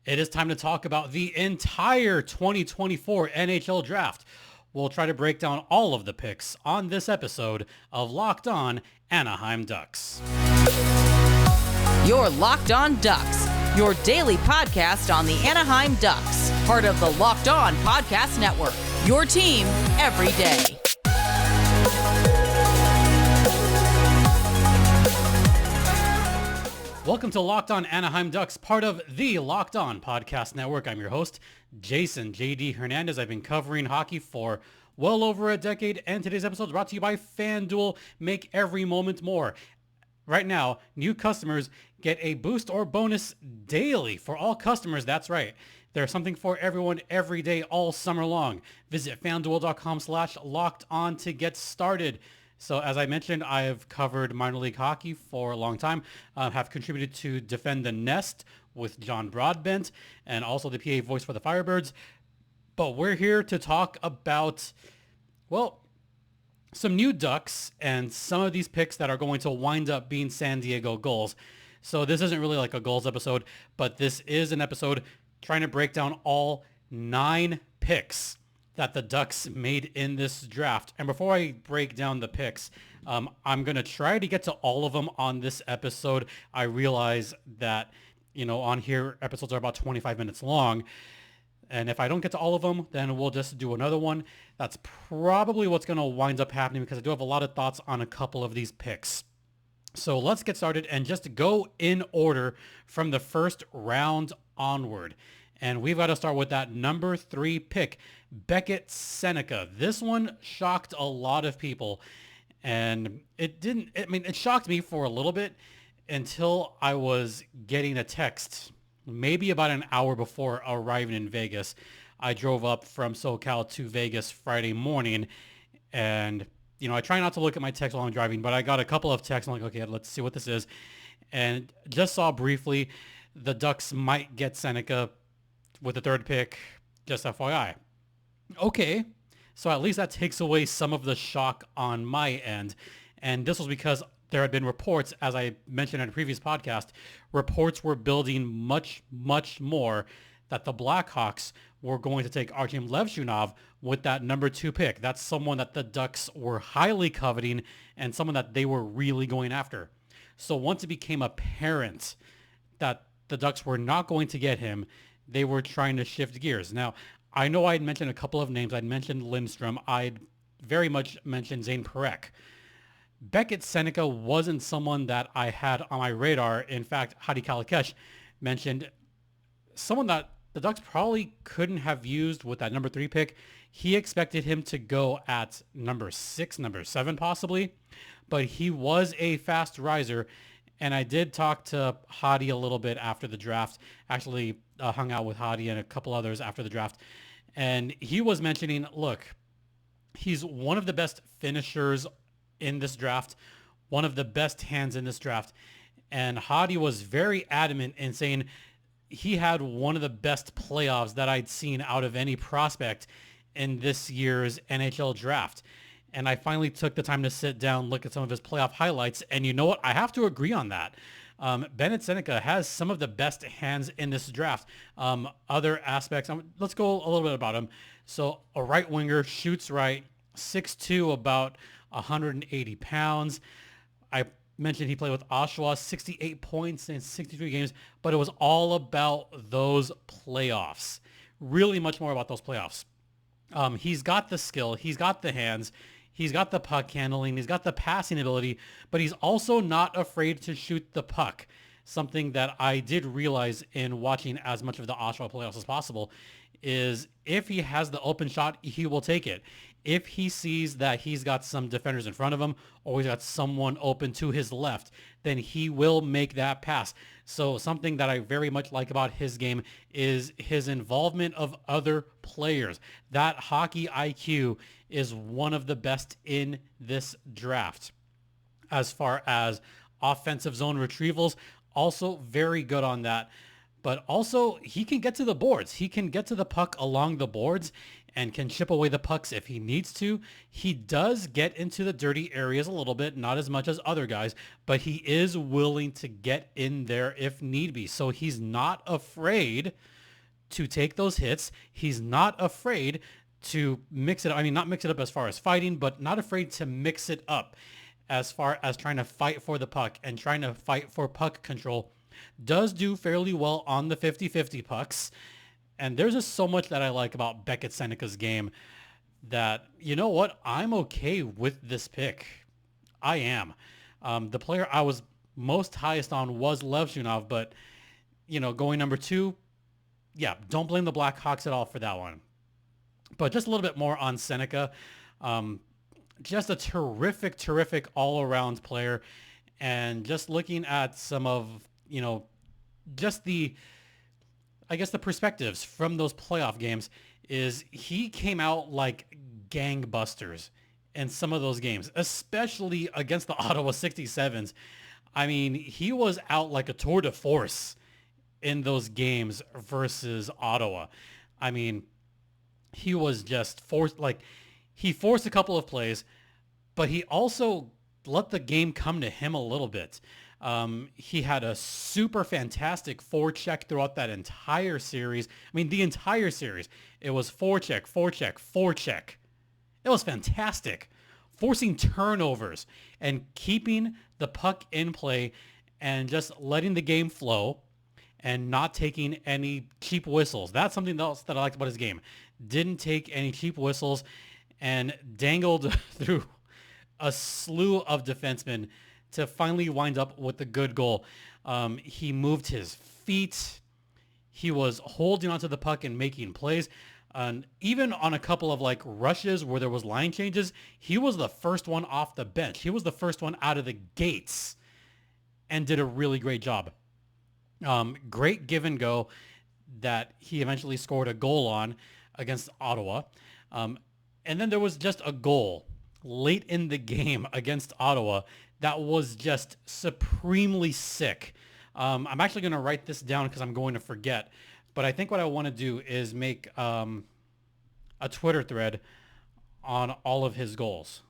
It is time to talk about the entire 2024 NHL Draft. We'll try to break down all of the picks on this episode of Locked On Anaheim Ducks. You're Locked On Ducks, your daily podcast on the Anaheim Ducks, part of the Locked On Podcast Network, your team every day. Welcome to Locked On Anaheim Ducks, part of the Locked On Podcast Network. I'm your host, Jason JD Hernandez. I've been covering hockey for well over a decade, and today's episode is brought to you by FanDuel. Make every moment more. Right now, new customers get a boost or bonus daily. For all customers, that's right. There's something for everyone every day all summer long. Visit FanDuel.com/lockedon to get started. So as I mentioned, I've covered minor league hockey for a long time, have contributed to Defend the Nest with John Broadbent, and also the PA voice for the Firebirds. But we're here to talk about, well, some new Ducks and some of these picks that are going to wind up being San Diego goals. So this isn't really like a goals episode, but this is an episode trying to break down all 9 picks that the Ducks made in this draft. And before I break down the picks, I'm going to try to get to all of them on this episode. I realize that, on here, episodes are about 25 minutes long. And if I don't get to all of them, then we'll just do another one. That's probably what's going to wind up happening because I do have a lot of thoughts on a couple of these picks. So let's get started and just go in order from the first round onward. And we've got to start with that number 3 pick, Beckett Sennecke. This one shocked a lot of people. And it shocked me for a little bit until I was getting a text, maybe about an hour before arriving in Vegas. I drove up from SoCal to Vegas Friday morning. And, I try not to look at my text while I'm driving, but I got a couple of texts. I'm like, okay, let's see what this is. And just saw briefly the Ducks might get Sennecke with the 3rd pick, just FYI. Okay, so at least that takes away some of the shock on my end. And this was because there had been reports, as I mentioned in a previous podcast, reports were building much, much more that the Blackhawks were going to take Artem Levshunov with that number 2 pick. That's someone that the Ducks were highly coveting and someone that they were really going after. So once it became apparent that the Ducks were not going to get him, they were trying to shift gears. Now, I know I'd mentioned a couple of names. I'd mentioned Lindstrom. I'd very much mentioned Zane Parekh. Beckett Sennecke wasn't someone that I had on my radar. In fact, Hadi Kalikesh mentioned someone that the Ducks probably couldn't have used with that number 3 pick. He expected him to go at number 6, number 7 possibly, but he was a fast riser. And I did talk to Hadi a little bit after the draft, actually hung out with Hadi and a couple others after the draft. And he was mentioning, look, he's one of the best finishers in this draft, one of the best hands in this draft. And Hadi was very adamant in saying he had one of the best playoffs that I'd seen out of any prospect in this year's NHL draft. And I finally took the time to sit down, look at some of his playoff highlights. And you know what? I have to agree on that. Beckett Sennecke has some of the best hands in this draft. Other aspects, let's go a little bit about him. So a right winger, shoots right, 6'2", about 180 pounds. I mentioned he played with Oshawa, 68 points in 63 games, but it was all about those playoffs. Really much more about those playoffs. He's got the skill. He's got the hands. He's got the puck handling. He's got the passing ability, but he's also not afraid to shoot the puck. Something that I did realize in watching as much of the Oshawa playoffs as possible is if he has the open shot, he will take it. If he sees that he's got some defenders in front of him or he's got someone open to his left, then he will make that pass. So something that I very much like about his game is his involvement of other players. That hockey IQ is one of the best in this draft. As far as offensive zone retrievals, also very good on that. but also he can get to the boards. He can get to the puck along the boards and can chip away the pucks if he needs to. He does get into the dirty areas a little bit, not as much as other guys, but he is willing to get in there if need be. So he's not afraid to take those hits. He's not afraid to mix it up. I mean, not mix it up as far as fighting, but not afraid to mix it up as far as trying to fight for the puck and trying to fight for puck control. Does do fairly well on the 50-50 pucks. And there's just so much that I like about Beckett Sennecke's game that, you know what, I'm okay with this pick. I am. The player I was most highest on was Levshunov, but, you know, going number 2, yeah, don't blame the Blackhawks at all for that one. But just a little bit more on Sennecke. Just a terrific all-around player. And just looking at some of, you know, just the perspectives from those playoff games is he came out like gangbusters in some of those games, especially against the Ottawa 67s. I mean, he was out like a tour de force in those games versus Ottawa. I mean, he was just forced, like he forced a couple of plays, but he also let the game come to him a little bit. He had a super fantastic forecheck throughout that entire series. I mean, the entire series, it was forecheck. It was fantastic. Forcing turnovers and keeping the puck in play and just letting the game flow and not taking any cheap whistles. That's something else that I liked about his game. Didn't take any cheap whistles and dangled through a slew of defensemen to finally wind up with a good goal. He moved his feet. He was holding onto the puck and making plays. Even on a couple of like rushes where there was line changes, he was the first one off the bench. He was the first one out of the gates and did a really great job. Great give and go that he eventually scored a goal on against Ottawa. And then there was just a goal late in the game against Ottawa that was just supremely sick. I'm actually going to write this down because I'm going to forget. But I think what I want to do is make a Twitter thread on all of his goals,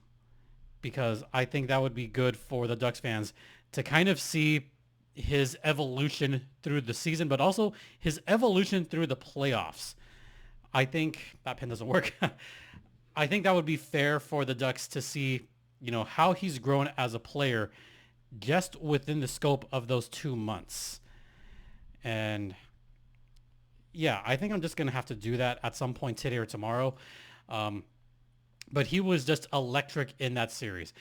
because I think that would be good for the Ducks fans to kind of see his evolution through the season, but also his evolution through the playoffs. I think that pen doesn't work. I think that would be fair for the Ducks to see, you know, how he's grown as a player just within the scope of those 2 months. And yeah, I think I'm just going to have to do that at some point today or tomorrow. But he was just electric in that series.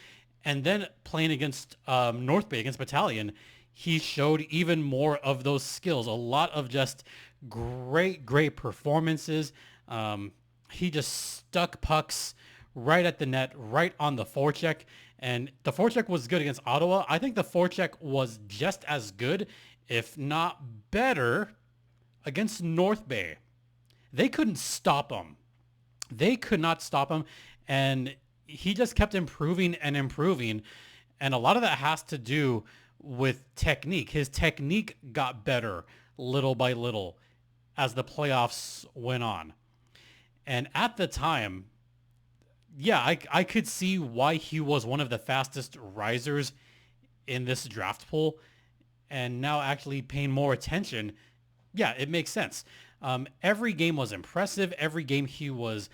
And then playing against North Bay, against Battalion, he showed even more of those skills. A lot of just great performances. He just stuck pucks right at the net, right on the forecheck. And the forecheck was good against Ottawa. I think the forecheck was just as good, if not better, against North Bay. They couldn't stop him. They could not stop him. And he just kept improving and improving. And a lot of that has to do with technique. His technique got better little by little as the playoffs went on. And at the time, yeah, I could see why he was one of the fastest risers in this draft pool. And now actually paying more attention, yeah, it makes sense. Every game was impressive. Every game he was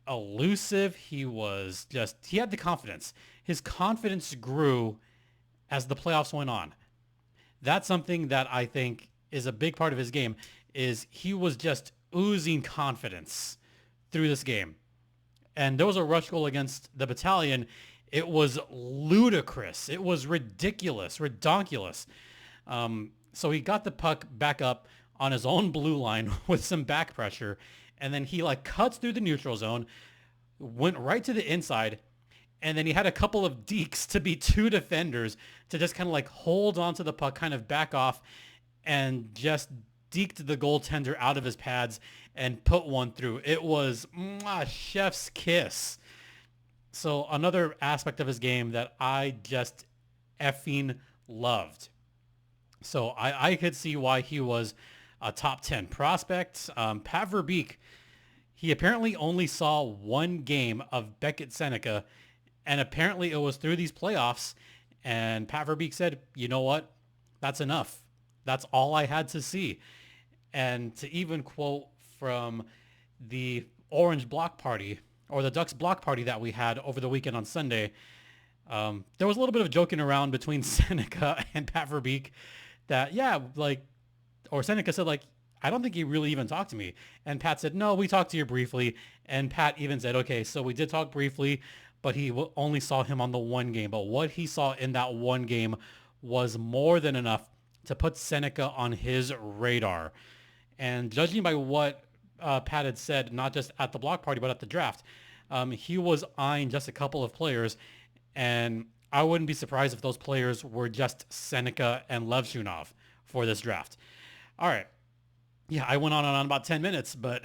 elusive. He had the confidence. His confidence grew as the playoffs went on. That's something that I think is a big part of his game, is he was just oozing confidence through this game. And there was a rush goal against the Battalion. It was ludicrous. It was ridiculous, redonkulous. So he got the puck back up on his own blue line with some back pressure, and then he like cuts through the neutral zone, went right to the inside, and then he had a couple of dekes to be 2 defenders to just kind of like hold onto the puck, kind of back off, and just deked the goaltender out of his pads and put one through. It was chef's kiss. So another aspect of his game that I just effing loved. So I could see why he was a top 10 prospect. Pat Verbeek, he apparently only saw one game of Beckett Sennecke, and apparently it was through these playoffs. And Pat Verbeek said, you know what? That's enough. That's all I had to see. And to even quote from the Orange Block Party, or the Ducks Block Party that we had over the weekend on Sunday, there was a little bit of joking around between Sennecke and Pat Verbeek that, or Sennecke said, I don't think he really even talked to me. And Pat said, no, we talked to you briefly. And Pat even said, okay, so we did talk briefly, but he only saw him on the one game. But what he saw in that one game was more than enough to put Sennecke on his radar. And judging by what Pat had said, not just at the block party, but at the draft, he was eyeing just a couple of players. And I wouldn't be surprised if those players were just Sennecke and Levshunov for this draft. All right. Yeah, I went on and on about 10 minutes, but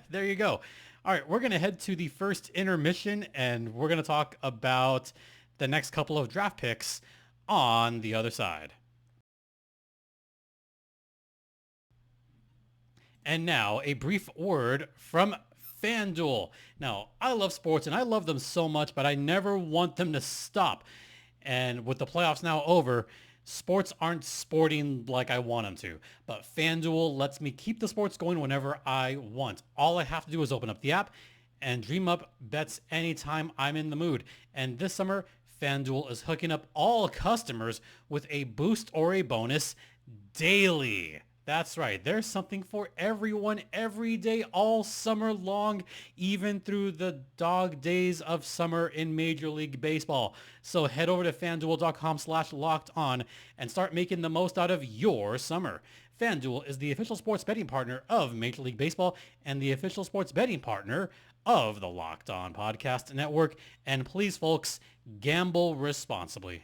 there you go. All right, we're going to head to the first intermission, and we're going to talk about the next couple of draft picks on the other side. And now, a brief word from FanDuel. Now, I love sports, and I love them so much, but I never want them to stop. And with the playoffs now over, sports aren't sporting like I want them to, but FanDuel lets me keep the sports going whenever I want. All I have to do is open up the app and dream up bets anytime I'm in the mood. And this summer, FanDuel is hooking up all customers with a boost or a bonus daily. That's right. There's something for everyone every day, all summer long, even through the dog days of summer in Major League Baseball. So head over to FanDuel.com/locked-on and start making the most out of your summer. FanDuel is the official sports betting partner of Major League Baseball and the official sports betting partner of the Locked On Podcast Network. And please, folks, gamble responsibly.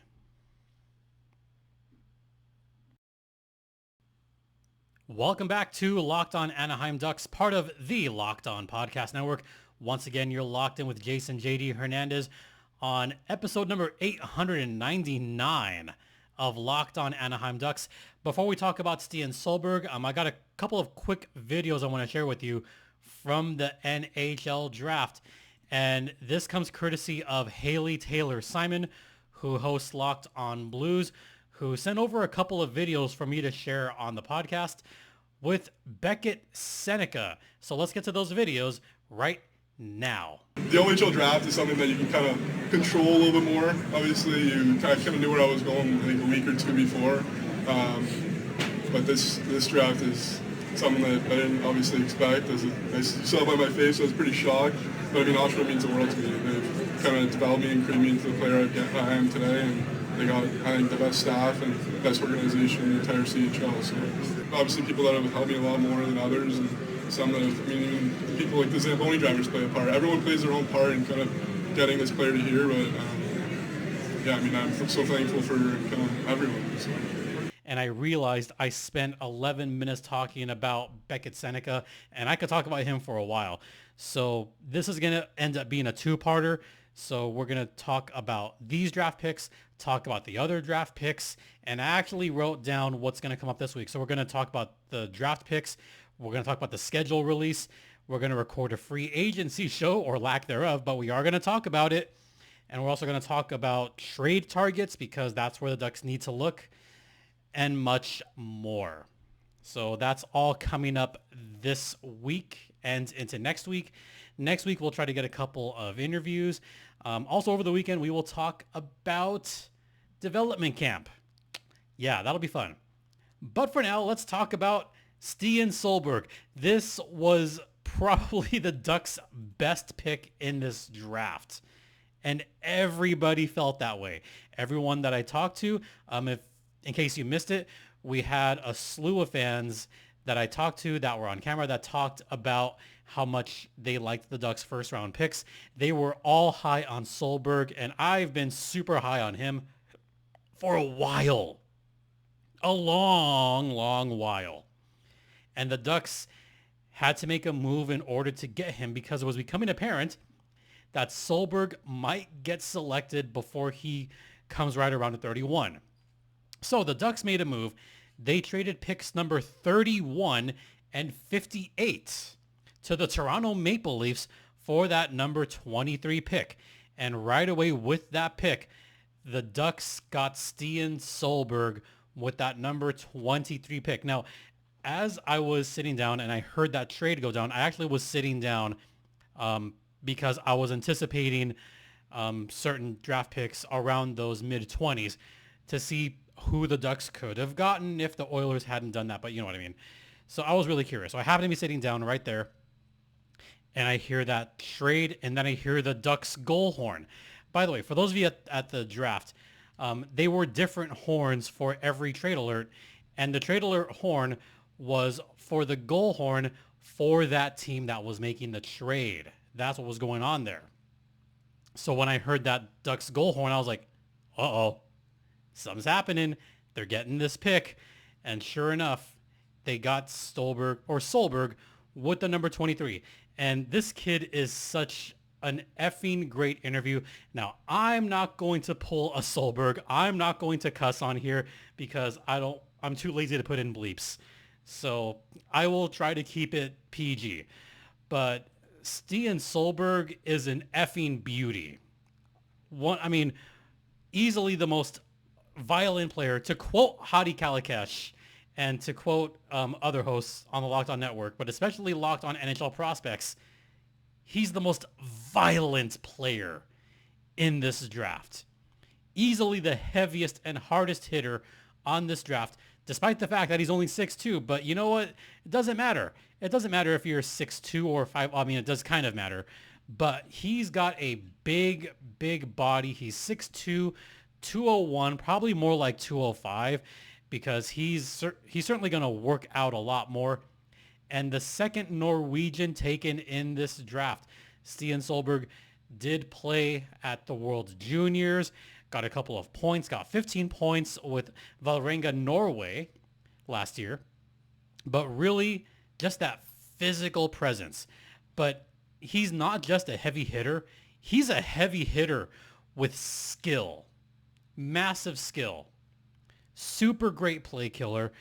Welcome back to Locked On Anaheim Ducks, part of the Locked On Podcast Network. Once again, you're locked in with Jason JD Hernandez on episode number 899 of Locked On Anaheim Ducks. Before we talk about Stian Solberg, I got a couple of quick videos I want to share with you from the NHL Draft. And this comes courtesy of Haley Taylor Simon, who hosts Locked On Blues, who sent over a couple of videos for me to share on the podcast with Beckett Sennecke. So let's get to those videos right now. The NHL Draft is something that you can kind of control a little bit more. Obviously, you kind of knew where I was going, I think, a week or two before. But this draft is something that I didn't obviously expect. I saw it by my face, I was pretty shocked. But I mean, Oshawa means the world to me. They've kind of developed me and created me into the player I am today. And they got, I think, the best staff and best organization in the entire CHL. So obviously people that have helped me a lot more than others, and some that have, even people like the Zamboni drivers play a part. Everyone plays their own part in kind of getting this player to here, but I'm so thankful for kind of everyone. So. And I realized I spent 11 minutes talking about Beckett Sennecke, and I could talk about him for a while. So this is going to end up being a two-parter. So we're going to talk about these draft picks, talk about the other draft picks, and I actually wrote down what's going to come up this week. So we're going to talk about the draft picks. We're going to talk about the schedule release. We're going to record a free agency show, or lack thereof, but we are going to talk about it. And we're also going to talk about trade targets, because that's where the Ducks need to look, and much more. So that's all coming up this week and into next week. Next week, we'll try to get a couple of interviews. Also, over the weekend, we will talk about development camp. Yeah, that'll be fun. But for now, let's talk about Stian Solberg. This was probably the Ducks' best pick in this draft. And everybody felt that way. Everyone that I talked to, in case you missed it, we had a slew of fans that I talked to that were on camera that talked about how much they liked the Ducks' first round picks. They were all high on Solberg, and I've been super high on him for a while. A long, long while. And the Ducks had to make a move in order to get him, because it was becoming apparent that Solberg might get selected before he comes right around to 31. So the Ducks made a move. they traded picks number 31 and 58 to the Toronto Maple Leafs for that number 23 pick. And right away with that pick, the Ducks got Stian Solberg with that number 23 pick. Now, as I was sitting down and I heard that trade go down, I actually was sitting down because I was anticipating certain draft picks around those mid-20s to see who the Ducks could have gotten if the Oilers hadn't done that. But you know what I mean. So I was really curious. So I happened to be sitting down right there, and I hear that trade, and then I hear the Ducks goal horn. By the way, for those of you at the draft, they were different horns for every trade alert, and the trade alert horn was for the goal horn for that team that was making the trade. That's what was going on there. So when I heard that Ducks goal horn, I was like, uh-oh, something's happening. They're getting this pick. And sure enough, they got Solberg with the number 23. And this kid is such an effing great interview. Now, I'm not going to pull a Solberg. I'm not going to cuss on here because I'm too lazy to put in bleeps. So I will try to keep it PG. But Stian Solberg is an effing beauty. Easily the most violent player, to quote Hadi Kalakash and to quote other hosts on the Locked On Network, but especially Locked On NHL Prospects. He's the most violent player in this draft. Easily the heaviest and hardest hitter on this draft, despite the fact that he's only 6'2". But you know what? It doesn't matter. It doesn't matter if you're 6'2" or 5. It does kind of matter. But he's got a big, big body. He's 6'2", 201, probably more like 205, because he's certainly going to work out a lot more. And the second Norwegian taken in this draft, Stian Solberg, did play at the World Juniors, got a couple of points, got 15 points with Vålerenga Norway last year. But really, just that physical presence. But he's not just a heavy hitter. He's a heavy hitter with skill. Massive skill. Super great play killer.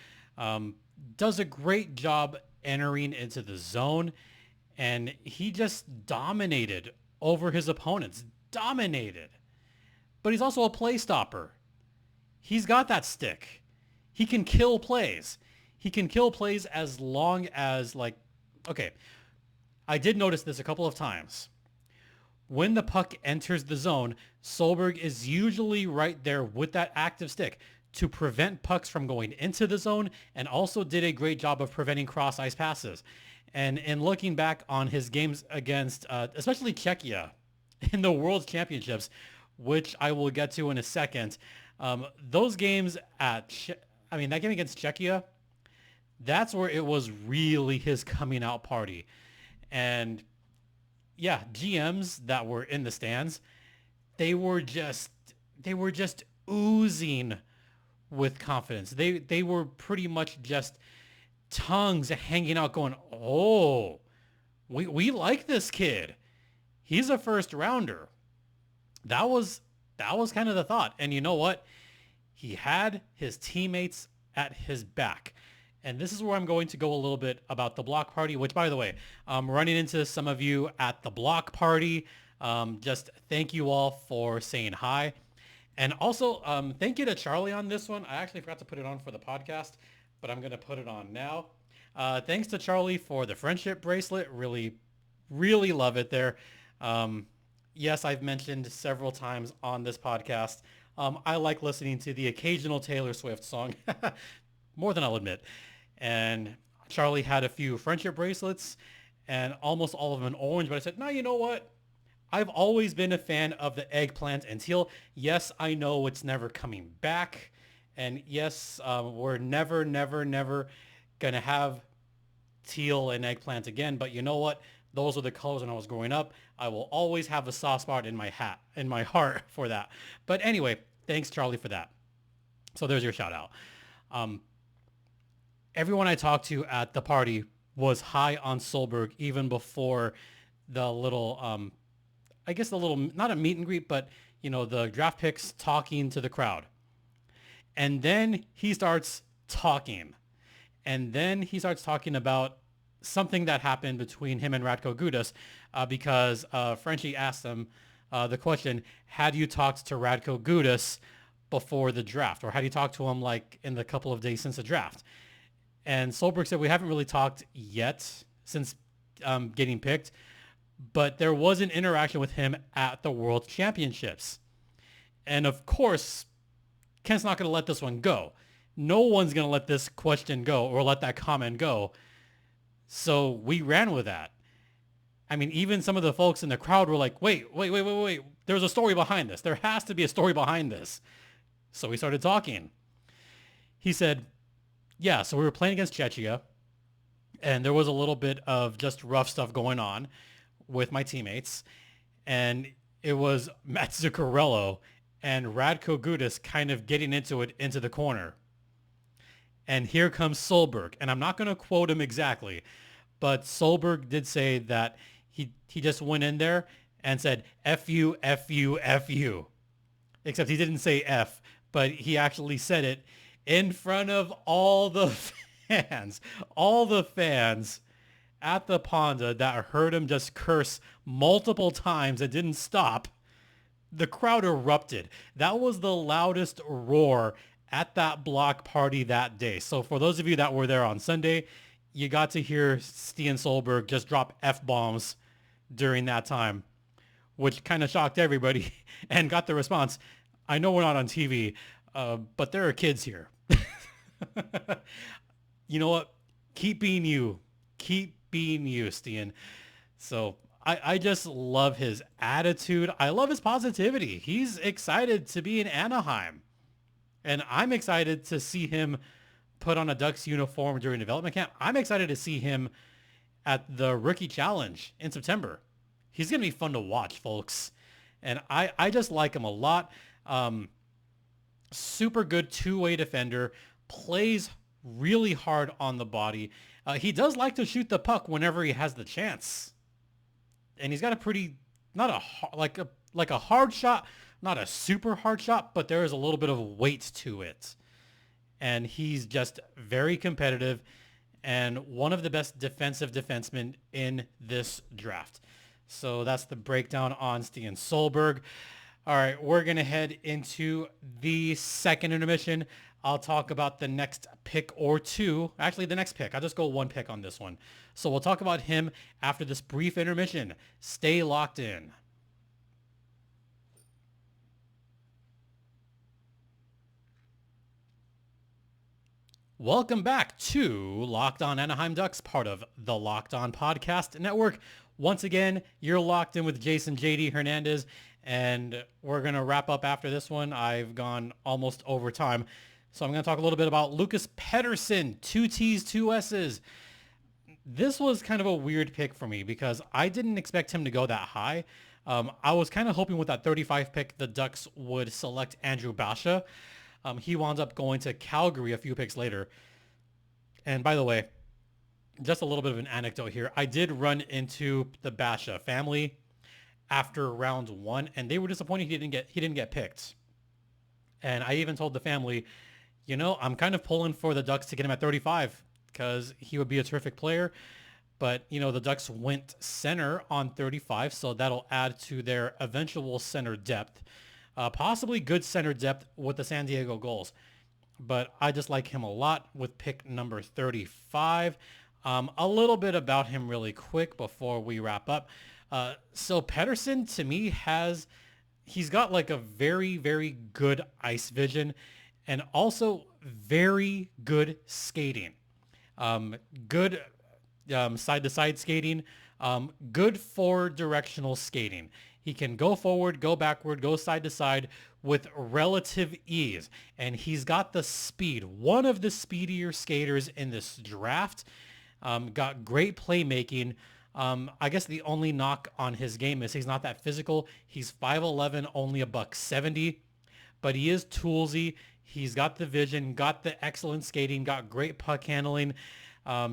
Does a great job entering into the zone. And he just dominated over his opponents. Dominated. But he's also a play stopper. He's got that stick. He can kill plays. He can kill plays as long as, okay, I did notice this a couple of times. When the puck enters the zone, Solberg is usually right there with that active stick to prevent pucks from going into the zone, and also did a great job of preventing cross-ice passes. And in looking back on his games against, especially Czechia in the World Championships, which I will get to in a second, those games that game against Czechia, that's where it was really his coming out party. And yeah, GMs that were in the stands, they were just oozing with confidence. They were pretty much just tongues hanging out going, oh, we like this kid. He's a first rounder. That was kind of the thought. And you know what? He had his teammates at his back. And this is where I'm going to go a little bit about the block party, which, by the way, I'm running into some of you at the block party. Just thank you all for saying hi. And also, thank you to Charlie on this one. I actually forgot to put it on for the podcast, but I'm going to put it on now. Thanks to Charlie for the friendship bracelet. Really, really love it there. Yes, I've mentioned several times on this podcast, I like listening to the occasional Taylor Swift song, more than I'll admit. And Charlie had a few friendship bracelets, and almost all of them in orange, but I said, no, you know what? I've always been a fan of the eggplant and teal. Yes, I know it's never coming back. And yes, we're never going to have teal and eggplant again. But you know what? Those are the colors when I was growing up. I will always have a soft spot in my heart for that. But anyway, thanks, Charlie, for that. So there's your shout out. Everyone I talked to at the party was high on Solberg even before the little, not a meet and greet, but, the draft picks talking to the crowd. And then he starts talking. And then he starts talking about something that happened between him and Radko Gudas because Frenchie asked him the question, had you talked to Radko Gudas before the draft? Or had you talked to him like in the couple of days since the draft? And Solberg said, we haven't really talked yet since getting picked, but there was an interaction with him at the World Championships. And of course, Kent's not going to let this one go. No one's going to let this question go or let that comment go. So we ran with that. I mean, even some of the folks in the crowd were like, wait. There's a story behind this. There has to be a story behind this. So we started talking. He said, yeah, so we were playing against Czechia, and there was a little bit of just rough stuff going on with my teammates. And it was Matt Zuccarello and Radko Gudas kind of getting into it into the corner. And here comes Solberg. And I'm not going to quote him exactly, but Solberg did say that he just went in there and said, F you, F you, F you. Except he didn't say F, but he actually said it in front of all the fans at the Ponda that heard him just curse multiple times and didn't stop. The crowd erupted. That was the loudest roar at that block party that day. So for those of you that were there on Sunday, you got to hear Stian Solberg just drop F-bombs during that time, which kind of shocked everybody and got the response, I know we're not on TV, but there are kids here. You know what? Keep being you. Keep being you, Stian. So I just love his attitude. I love his positivity. He's excited to be in Anaheim. And I'm excited to see him put on a Ducks uniform during development camp. I'm excited to see him at the Rookie Challenge in September. He's going to be fun to watch, folks. And I just like him a lot. Super good two-way defender. Plays really hard on the body. He does like to shoot the puck whenever he has the chance. And he's got a pretty, not a, like a hard shot, not a super hard shot, but there is a little bit of weight to it. And he's just very competitive and one of the best defensive defensemen in this draft. So that's the breakdown on Stian Solberg. All right, we're going to head into the second intermission. I'll talk about the next pick or two. Actually, the next pick. I'll just go one pick on this one. So we'll talk about him after this brief intermission. Stay locked in. Welcome back to Locked On Anaheim Ducks, part of the Locked On Podcast Network. Once again, you're locked in with Jason JD Hernandez, and we're going to wrap up after this one. I've gone almost over time. So I'm going to talk a little bit about Lucas Pettersson, 2 T's, 2 S's. This was kind of a weird pick for me because I didn't expect him to go that high. I was kind of hoping with that 35 pick, the Ducks would select Andrew Basha. He wound up going to Calgary a few picks later. And by the way, just a little bit of an anecdote here. I did run into the Basha family after round 1, and they were disappointed he didn't get picked. And I even told the family, you know, I'm kind of pulling for the Ducks to get him at 35 because he would be a terrific player. But, you know, the Ducks went center on 35, so that'll add to their eventual center depth. Possibly good center depth with the San Diego Gulls. But I just like him a lot with pick number 35. A little bit about him really quick before we wrap up. So Pettersson, to me, he's got like a very, very good ice vision and also very good skating. Good side-to-side skating. Good forward directional skating. He can go forward, go backward, go side to side with relative ease. And he's got the speed. One of the speedier skaters in this draft. Got great playmaking. I guess the only knock on his game is he's not that physical. He's 5'11", only $170. But he is toolsy. He's got the vision, got the excellent skating, got great puck handling.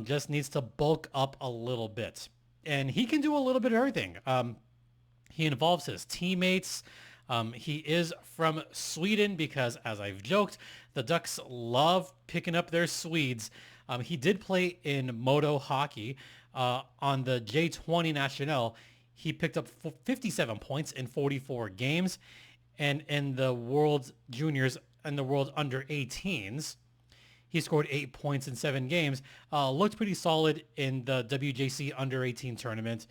Just needs to bulk up a little bit. And he can do a little bit of everything. He involves his teammates. He is from Sweden because, as I've joked, The Ducks love picking up their Swedes. He did play in Moto hockey on the J20 National. He picked up 57 points in 44 games. And in the World Juniors and the World Under 18s, he scored 8 points in 7 games. Looked pretty solid in the WJC Under 18 tournament.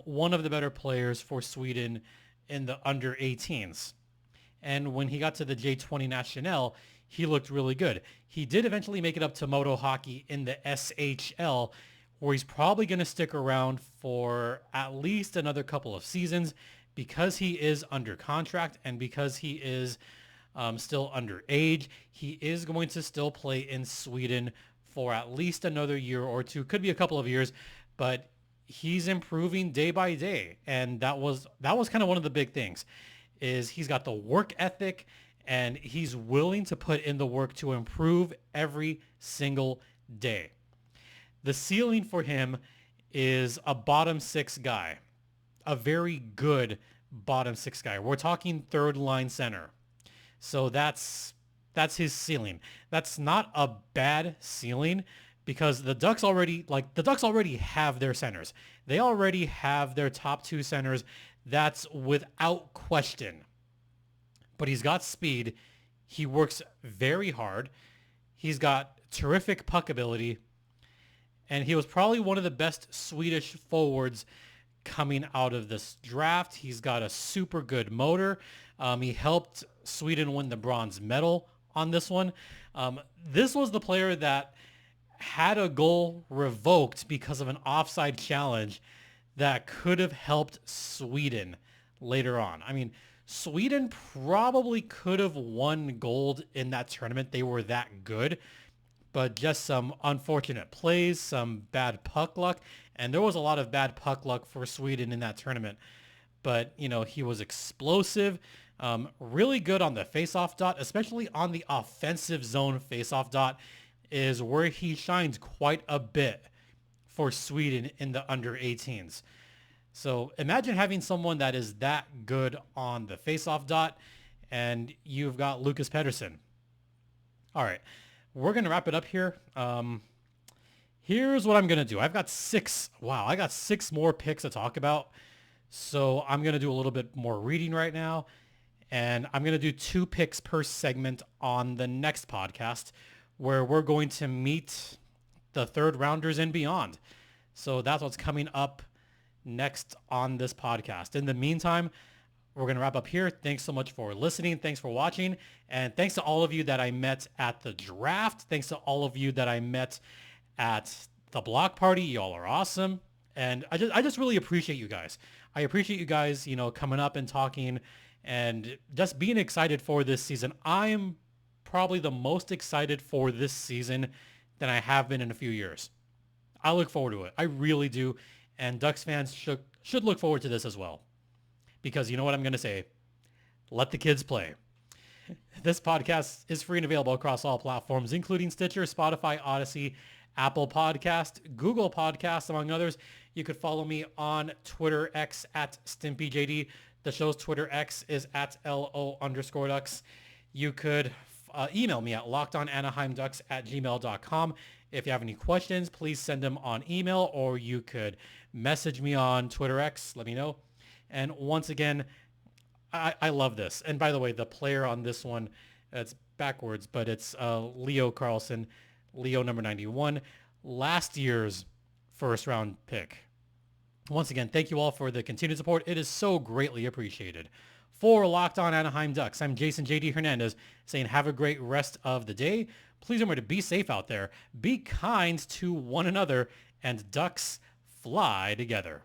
One of the better players for Sweden in the Under 18s. And when he got to the J20 National, he looked really good. He did eventually make it up to Moto Hockey in the SHL, where he's probably going to stick around for at least another couple of seasons because he is under contract and because he is still underage. He is going to still play in Sweden for at least another year or two, could be a couple of years, but he's improving day by day. And that was kind of one of the big things, is he's got the work ethic and he's willing to put in the work to improve every single day. The ceiling for him is a bottom 6 guy, a very good bottom 6 guy. We're talking third line center. So that's his ceiling. That's not a bad ceiling because the Ducks already have their centers. They already have their top 2 centers. That's without question. But he's got speed. He works very hard. He's got terrific puck ability. And he was probably one of the best Swedish forwards coming out of this draft. He's got a super good motor. He helped Sweden win the bronze medal on this one. This was the player that had a goal revoked because of an offside challenge that could have helped Sweden later on. I mean, Sweden probably could have won gold in that tournament. They were that good, but just some unfortunate plays, some bad puck luck. And there was a lot of bad puck luck for Sweden in that tournament. But, he was explosive, really good on the faceoff dot, especially on the offensive zone faceoff dot is where he shines quite a bit for Sweden in the under 18s. So imagine having someone that is that good on the faceoff dot, and you've got Lucas Pettersson. All right, we're going to wrap it up here. Here's what I'm going to do. I got 6 more picks to talk about. So I'm going to do a little bit more reading right now. And I'm going to do 2 picks per segment on the next podcast where we're going to meet the third rounders and beyond. So that's what's coming up next on this podcast. In the meantime, we're going to wrap up here. Thanks so much for listening. Thanks for watching. And thanks to all of you that I met at the draft. Thanks to all of you that I met at the block party. Y'all are awesome. And I just really appreciate you guys. I appreciate you guys, coming up and talking and just being excited for this season. I am probably the most excited for this season than I have been in a few years. I look forward to it. I really do. And Ducks fans should look forward to this as well. Because you know what I'm going to say? Let the kids play. This podcast is free and available across all platforms, including Stitcher, Spotify, Odyssey, Apple Podcast, Google Podcast, among others. You could follow me on Twitter X at StimpyJD. The show's Twitter X is at LO_Ducks. You could email me at lockedonanaheimducks@gmail.com. If you have any questions, please send them on email, or you could message me on Twitter X. Let me know. And once again, I love this. And by the way, the player on this one, it's backwards, but it's Leo Carlson, Leo number 91, last year's first round pick. Once again, thank you all for the continued support. It is so greatly appreciated. For Locked On Anaheim Ducks, I'm Jason J.D. Hernandez saying have a great rest of the day. Please remember to be safe out there, be kind to one another, and Ducks fly together.